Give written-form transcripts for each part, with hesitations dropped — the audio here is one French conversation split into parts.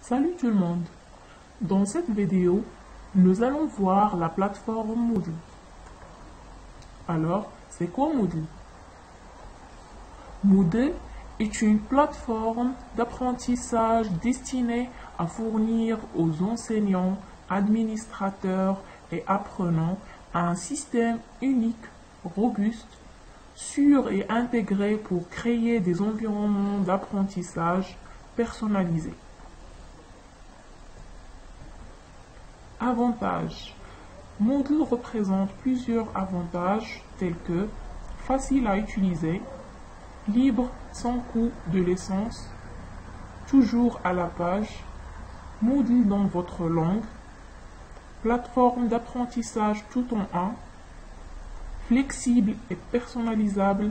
Salut tout le monde! Dans cette vidéo, nous allons voir la plateforme Moodle. Alors, c'est quoi Moodle? Moodle est une plateforme d'apprentissage destinée à fournir aux enseignants, administrateurs et apprenants un système unique, robuste, sûr et intégré pour créer des environnements d'apprentissage personnalisés. Avantages. Moodle représente plusieurs avantages tels que facile à utiliser, libre sans coût de licence, toujours à la page, Moodle dans votre langue, plateforme d'apprentissage tout en un, flexible et personnalisable,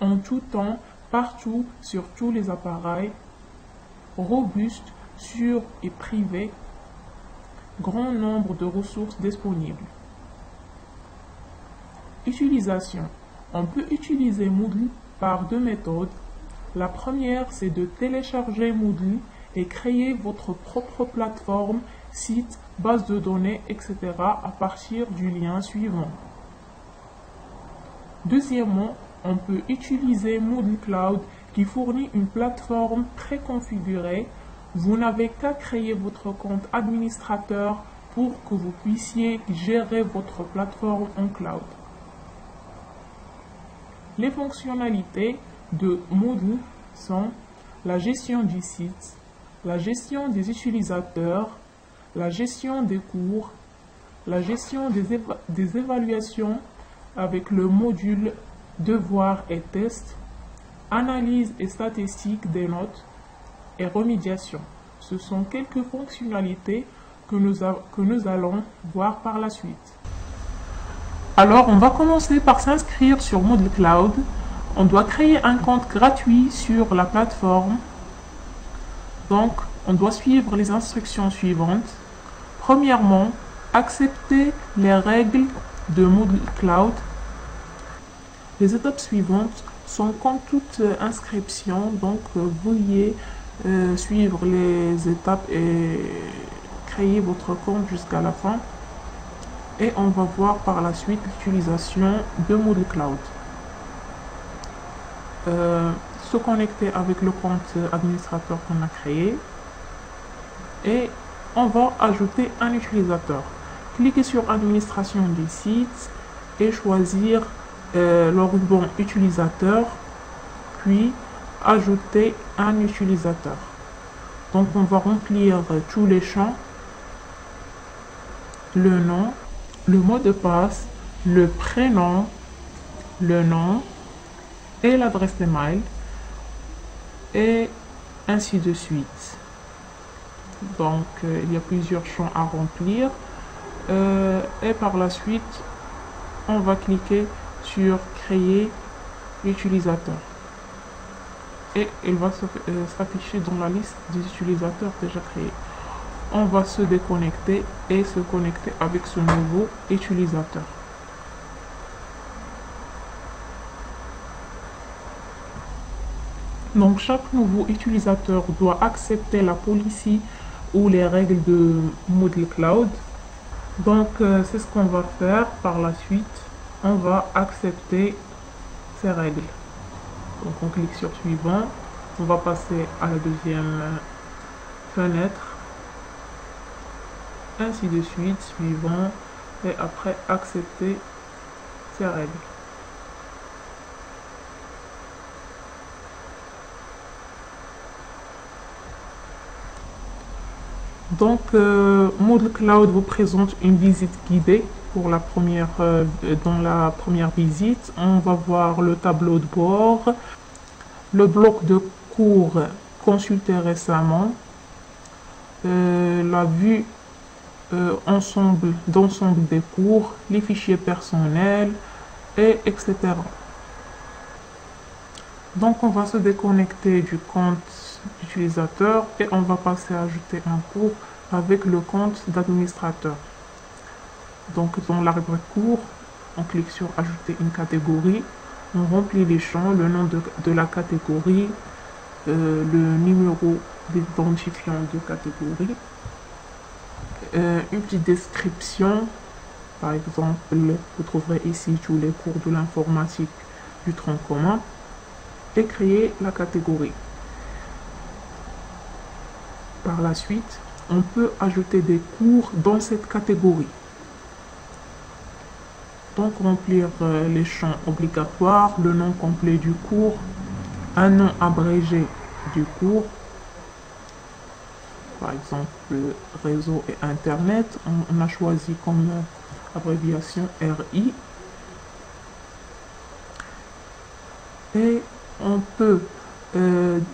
en tout temps, partout, sur tous les appareils, robuste, sûr et privé, grand nombre de ressources disponibles. Utilisation. On peut utiliser Moodle par deux méthodes. La première, c'est de télécharger Moodle et créer votre propre plateforme, site, base de données, etc. à partir du lien suivant. Deuxièmement, on peut utiliser Moodle Cloud qui fournit une plateforme préconfigurée. Vous n'avez qu'à créer votre compte administrateur pour que vous puissiez gérer votre plateforme en cloud. Les fonctionnalités de Moodle sont la gestion du site, la gestion des utilisateurs, la gestion des cours, la gestion des évaluations avec le module devoirs et tests, analyse et statistique des notes, et remédiation. Ce sont quelques fonctionnalités que nous allons voir par la suite. Alors, on va commencer par s'inscrire sur Moodle Cloud. On doit créer un compte gratuit sur la plateforme. Donc, on doit suivre les instructions suivantes. Premièrement, accepter les règles de Moodle Cloud. Les étapes suivantes sont comme toute inscription, donc veuillez suivre les étapes et créer votre compte jusqu'à la fin. Et on va voir par la suite l'utilisation de Moodle Cloud. Se connecter avec le compte administrateur qu'on a créé. Et on va ajouter un utilisateur. Cliquez sur Administration des sites et choisir le ruban utilisateur, puis ajouter un utilisateur. Donc on va remplir tous les champs, le nom, le mot de passe, le prénom, le nom et l'adresse email et ainsi de suite. Donc il y a plusieurs champs à remplir et par la suite on va cliquer sur créer l'utilisateur. Et il va s'afficher dans la liste des utilisateurs déjà créés. On va se déconnecter et se connecter avec ce nouveau utilisateur. Donc chaque nouveau utilisateur doit accepter la policy ou les règles de Moodle Cloud. Donc c'est ce qu'on va faire par la suite. On va accepter ces règles. Donc on clique sur suivant, on va passer à la deuxième fenêtre, ainsi de suite, suivant, et après accepter ces règles. Donc Moodle Cloud vous présente une visite guidée pour la première, dans la première visite. On va voir le tableau de bord, le bloc de cours consulté récemment, la vue d'ensemble des cours, les fichiers personnels, et etc. Donc on va se déconnecter du compte utilisateur et on va passer à ajouter un cours avec le compte d'administrateur. Donc dans la rubrique cours, on clique sur ajouter une catégorie, on remplit les champs, le nom de la catégorie, le numéro d'identifiant de catégorie, une petite description. Par exemple, vous trouverez ici tous les cours de l'informatique du tronc commun et créer la catégorie. Par la suite, on peut ajouter des cours dans cette catégorie. Donc, remplir les champs obligatoires, le nom complet du cours, un nom abrégé du cours, par exemple réseau et internet, on a choisi comme abréviation RI. Et on peut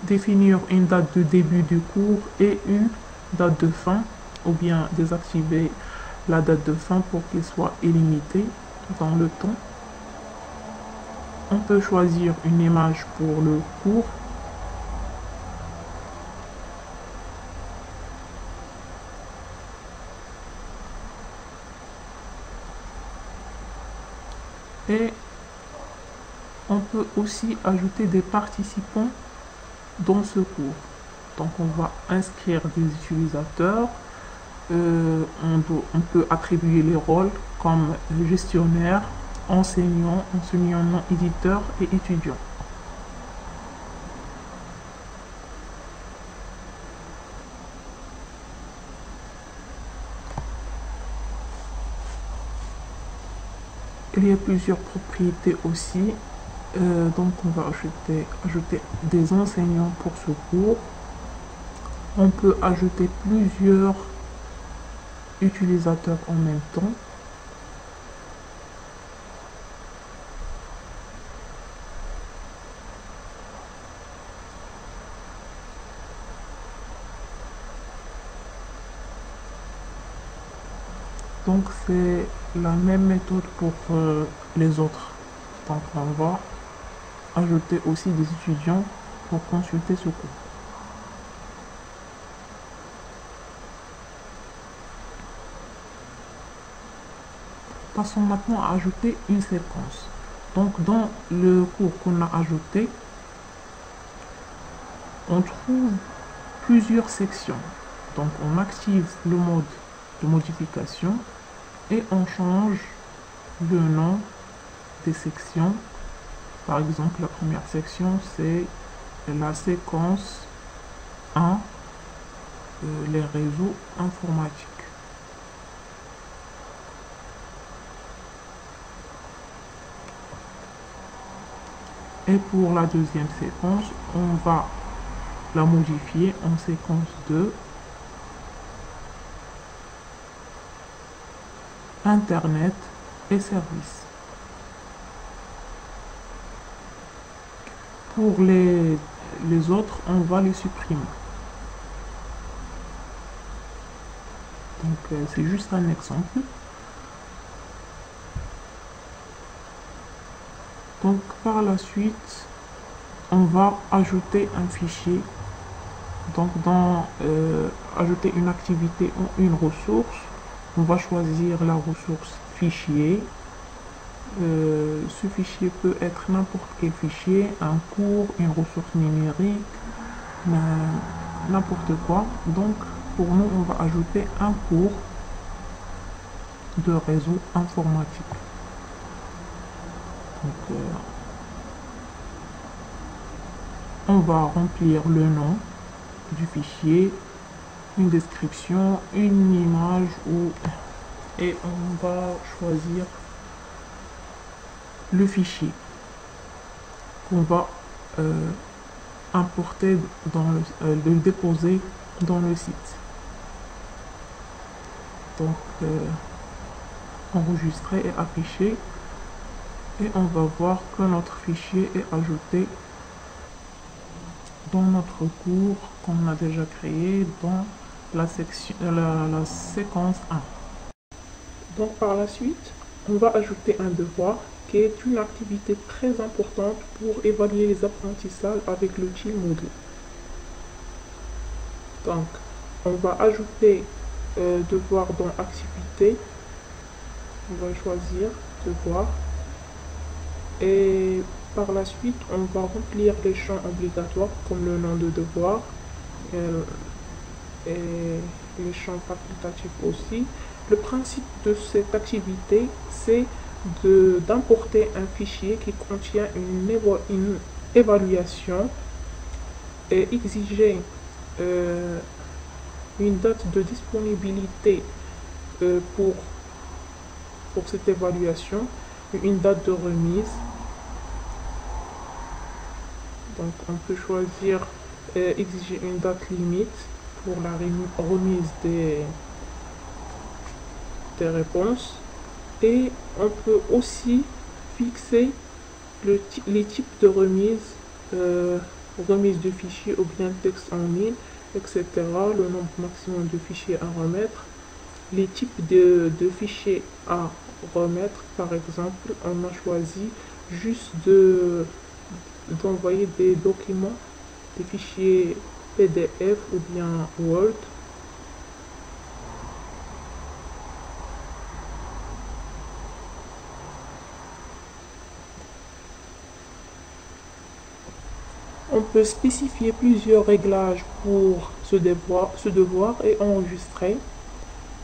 définir une date de début du cours et une date de fin, ou bien désactiver la date de fin pour qu'il soit illimité dans le temps. On peut choisir une image pour le cours. Et on peut aussi ajouter des participants dans ce cours. Donc on va inscrire des utilisateurs. On peut attribuer les rôles comme gestionnaire, enseignant non éditeur et étudiant. Il y a plusieurs propriétés aussi. Donc on va ajouter des enseignants pour ce cours. On peut ajouter plusieurs utilisateurs en même temps. Donc c'est la même méthode pour les autres. Donc on va ajouter aussi des étudiants pour consulter ce cours. Passons maintenant à ajouter une séquence. Donc dans le cours qu'on a ajouté, on trouve plusieurs sections. Donc on active le mode de modification et on change le nom des sections. Par exemple, la première section, c'est la séquence 1, les réseaux informatiques. Et pour la deuxième séquence, on va la modifier en séquence 2, Internet et services. Pour les autres, on va les supprimer. Donc c'est juste un exemple. Donc par la suite, on va ajouter un fichier. Donc ajouter une activité ou une ressource, on va choisir la ressource fichier. Ce fichier peut être n'importe quel fichier, un cours, une ressource numérique, n'importe quoi. Donc pour nous, on va ajouter un cours de réseau informatique. Donc, on va remplir le nom du fichier, une description, une image et on va choisir le fichier qu'on va importer le déposer dans le site. Donc enregistrer et afficher, et on va voir que notre fichier est ajouté dans notre cours qu'on a déjà créé dans la séquence 1. Donc par la suite, on va ajouter un devoir qui est une activité très importante pour évaluer les apprentissages avec l'outil Moodle. Donc on va ajouter devoir dans activité. On va choisir devoir et Par la suite, on va remplir les champs obligatoires comme le nom de devoir et les champs facultatifs aussi. Le principe de cette activité, c'est d'importer un fichier qui contient une évaluation et exiger une date de disponibilité pour cette évaluation, une date de remise. Donc on peut choisir exiger une date limite pour la remise des réponses, et on peut aussi fixer les types de remise, remise de fichiers ou bien texte en ligne, etc. Le nombre maximum de fichiers à remettre, les types de fichiers à remettre. Par exemple, on a choisi juste d'envoyer des documents, des fichiers PDF ou bien Word. On peut spécifier plusieurs réglages pour ce devoir et enregistrer.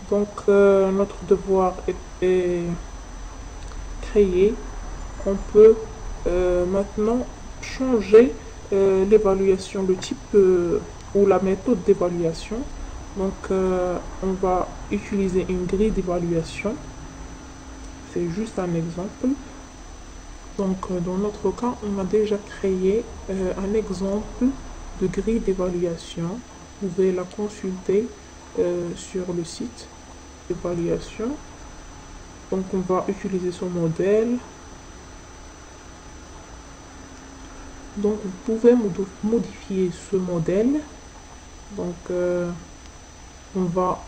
Donc notre devoir est créé. On peut maintenant changer l'évaluation, le type ou la méthode d'évaluation. Donc on va utiliser une grille d'évaluation. C'est juste un exemple. Donc dans notre cas, on a déjà créé un exemple de grille d'évaluation. Vous pouvez la consulter sur le site d'évaluation. Donc on va utiliser ce modèle. Donc vous pouvez modifier ce modèle. Donc on va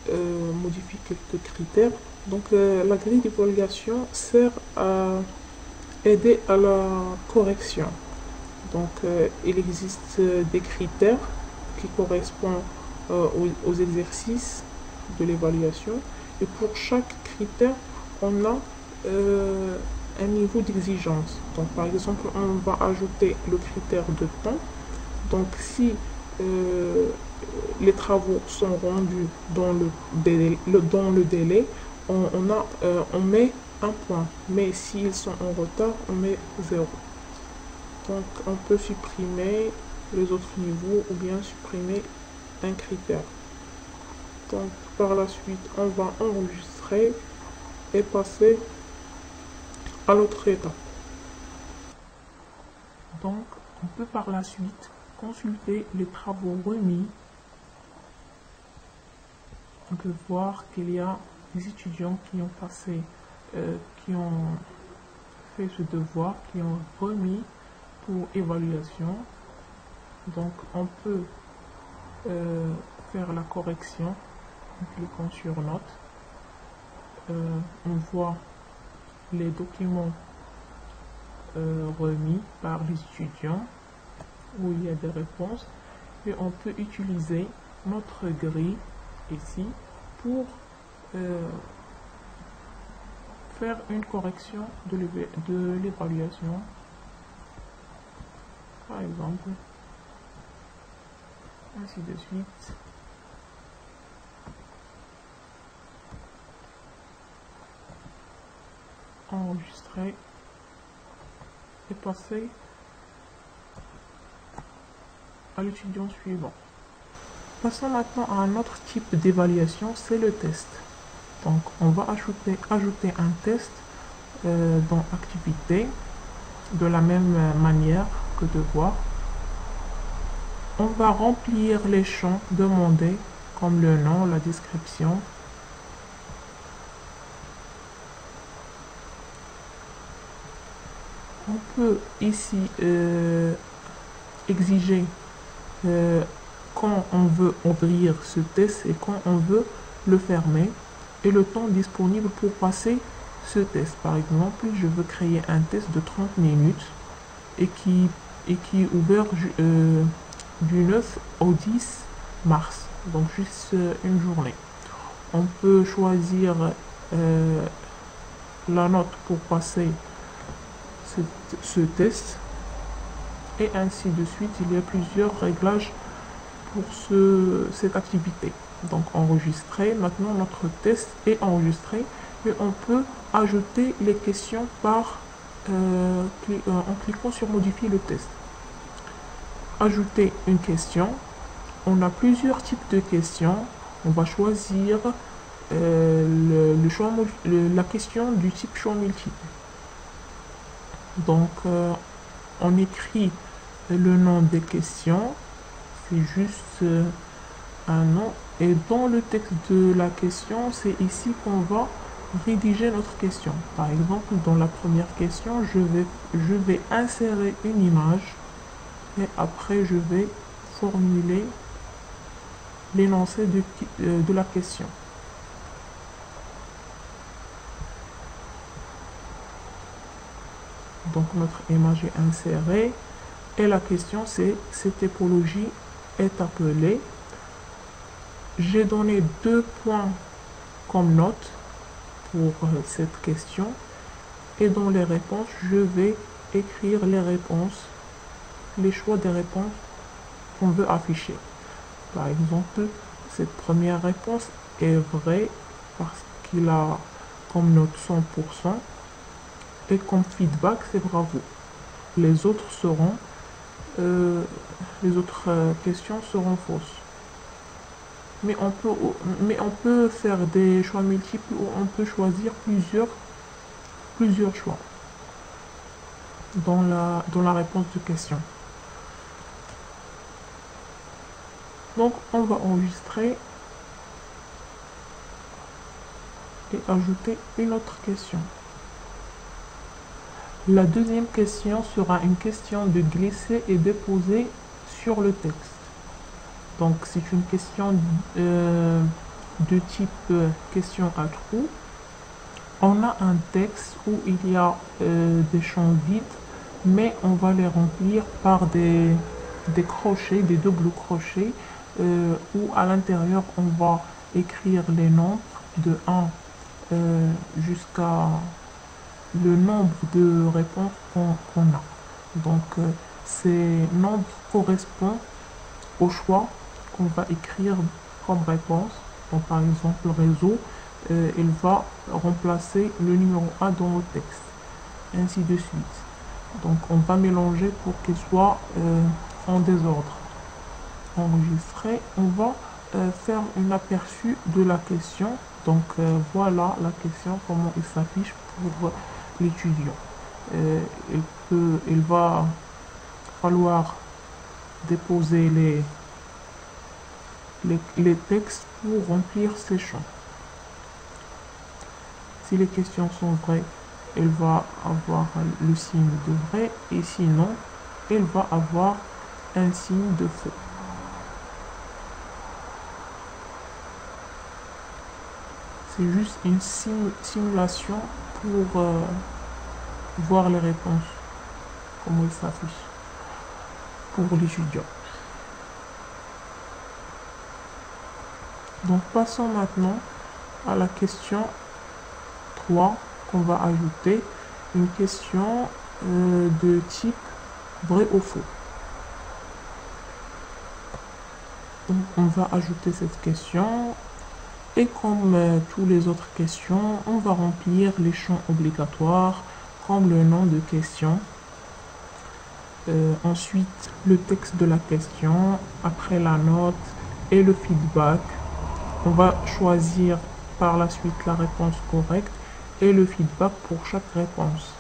modifier quelques critères. Donc la grille d'évaluation sert à aider à la correction. Donc il existe des critères qui correspondent aux exercices de l'évaluation, et pour chaque critère on a un niveau d'exigence. Donc par exemple, on va ajouter le critère de temps. Donc si les travaux sont rendus dans le délai, on met un point, mais s'ils sont en retard, on met 0. Donc on peut supprimer les autres niveaux ou bien supprimer un critère. Donc par la suite, on va enregistrer et passer à l'autre étape. Donc on peut par la suite consulter les travaux remis. On peut voir qu'il y a des étudiants qui ont passé, qui ont fait ce devoir, qui ont remis pour évaluation. Donc on peut faire la correction en cliquant sur notes. On voit les documents remis par les étudiants où il y a des réponses, et on peut utiliser notre grille ici pour faire une correction de l'évaluation. Par exemple, ainsi de suite. Enregistrer et passer à l'étudiant suivant. Passons maintenant à un autre type d'évaluation, c'est le test. Donc on va ajouter un test dans activité de la même manière que devoir. On va remplir les champs demandés comme le nom, la description. On peut ici exiger quand on veut ouvrir ce test et quand on veut le fermer, et le temps disponible pour passer ce test. Par exemple, je veux créer un test de 30 minutes et qui est ouvert du 9 au 10 mars, donc juste une journée. On peut choisir la note pour passer ce test, et ainsi de suite. Il y a plusieurs réglages pour cette activité. Donc enregistrer, maintenant notre test est enregistré et on peut ajouter les questions en cliquant sur modifier le test. Ajouter une question, on a plusieurs types de questions. On va choisir la question du type choix multiple. Donc on écrit le nom des questions, c'est juste un nom, et dans le texte de la question, c'est ici qu'on va rédiger notre question. Par exemple, dans la première question, je vais insérer une image et après je vais formuler l'énoncé de la question. Donc notre image est insérée et la question c'est: cette topologie est appelée. J'ai donné 2 points comme note pour cette question et dans les réponses je vais écrire les réponses, les choix des réponses qu'on veut afficher. Par exemple, cette première réponse est vraie parce qu'il a comme note 100% et comme feedback c'est bravo. Les autres questions seront fausses. Mais on peut faire des choix multiples où on peut choisir plusieurs choix dans la réponse de question. Donc on va enregistrer et ajouter une autre question. La deuxième question sera une question de glisser et déposer sur le texte. Donc c'est une question de type question à trous. On a un texte où il y a des champs vides, mais on va les remplir par des crochets, des doubles crochets, où à l'intérieur on va écrire les nombres de 1 jusqu'à le nombre de réponses qu'on a. Donc ces nombres correspondent au choix qu'on va écrire comme réponse. Donc par exemple réseau, il va remplacer le numéro 1 dans le texte, ainsi de suite. Donc on va mélanger pour qu'il soit en désordre. Enregistrer, on va faire un aperçu de la question. Donc voilà la question, comment il s'affiche pour l'étudiant. Il va falloir déposer les textes pour remplir ces champs. Si les questions sont vraies, il va avoir le signe de vrai, et sinon, il va avoir un signe de faux. C'est juste une simulation pour voir les réponses, comment ils s'affichent pour l'étudiant. Donc passons maintenant à la question 3 qu'on va ajouter, une question de type vrai ou faux. Donc on va ajouter cette question et comme toutes les autres questions, on va remplir les champs obligatoires comme le nom de question, ensuite le texte de la question, après la note et le feedback. On va choisir par la suite la réponse correcte et le feedback pour chaque réponse.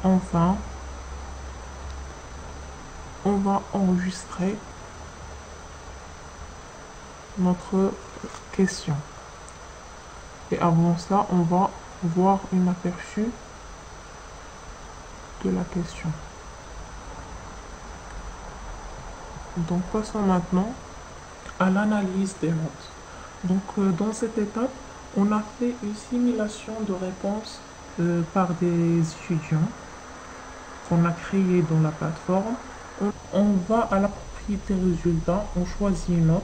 Enfin, on va enregistrer notre question. Et avant ça, on va voir un aperçu de la question. Donc passons maintenant à l'analyse des notes. Donc dans cette étape, on a fait une simulation de réponses par des étudiants qu'on a créé dans la plateforme. On va à la propriété résultat, on choisit une note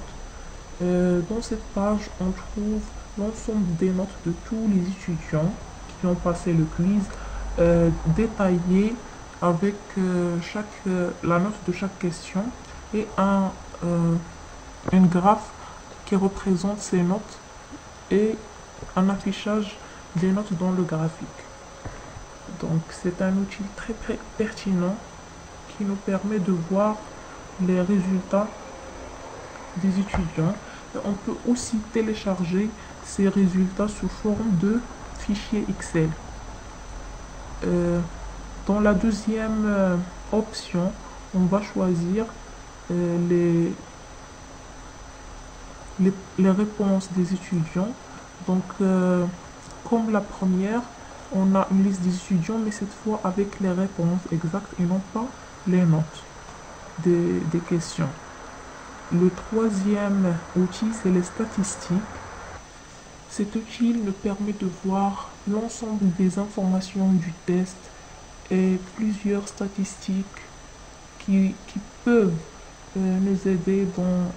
Dans cette page, on trouve l'ensemble des notes de tous les étudiants qui ont passé le quiz, détaillées avec la note de chaque question et une graphe qui représente ces notes et un affichage des notes dans le graphique. Donc c'est un outil très pertinent qui nous permet de voir les résultats des étudiants. Et on peut aussi télécharger ces résultats sous forme de fichier Excel. Dans la deuxième option, on va choisir les réponses des étudiants. Donc, comme la première, on a une liste des étudiants, mais cette fois avec les réponses exactes et non pas les notes des questions. Le troisième outil, c'est les statistiques. Cet outil nous permet de voir l'ensemble des informations du test et plusieurs statistiques qui peuvent nous aider dans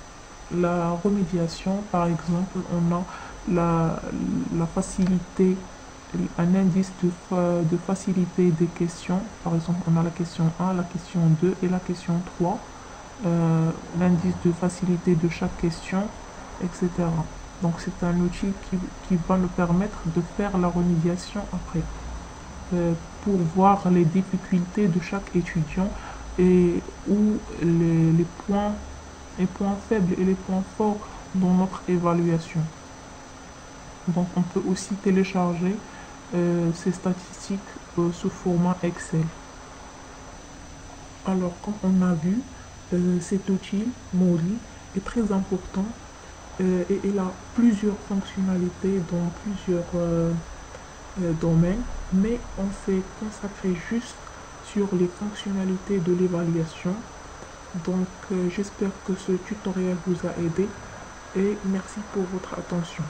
la remédiation. Par exemple, on a la facilité, un indice de facilité des questions. Par exemple, on a la question 1, la question 2 et la question 3. L'indice de facilité de chaque question, etc. Donc c'est un outil qui va nous permettre de faire la remédiation après, pour voir les difficultés de chaque étudiant et où les points faibles et les points forts dans notre évaluation. Donc on peut aussi télécharger ces statistiques sous format Excel. Alors comme on a vu, cet outil Moodle est très important et il a plusieurs fonctionnalités dans plusieurs domaines, mais on s'est consacré juste sur les fonctionnalités de l'évaluation. Donc j'espère que ce tutoriel vous a aidé et merci pour votre attention.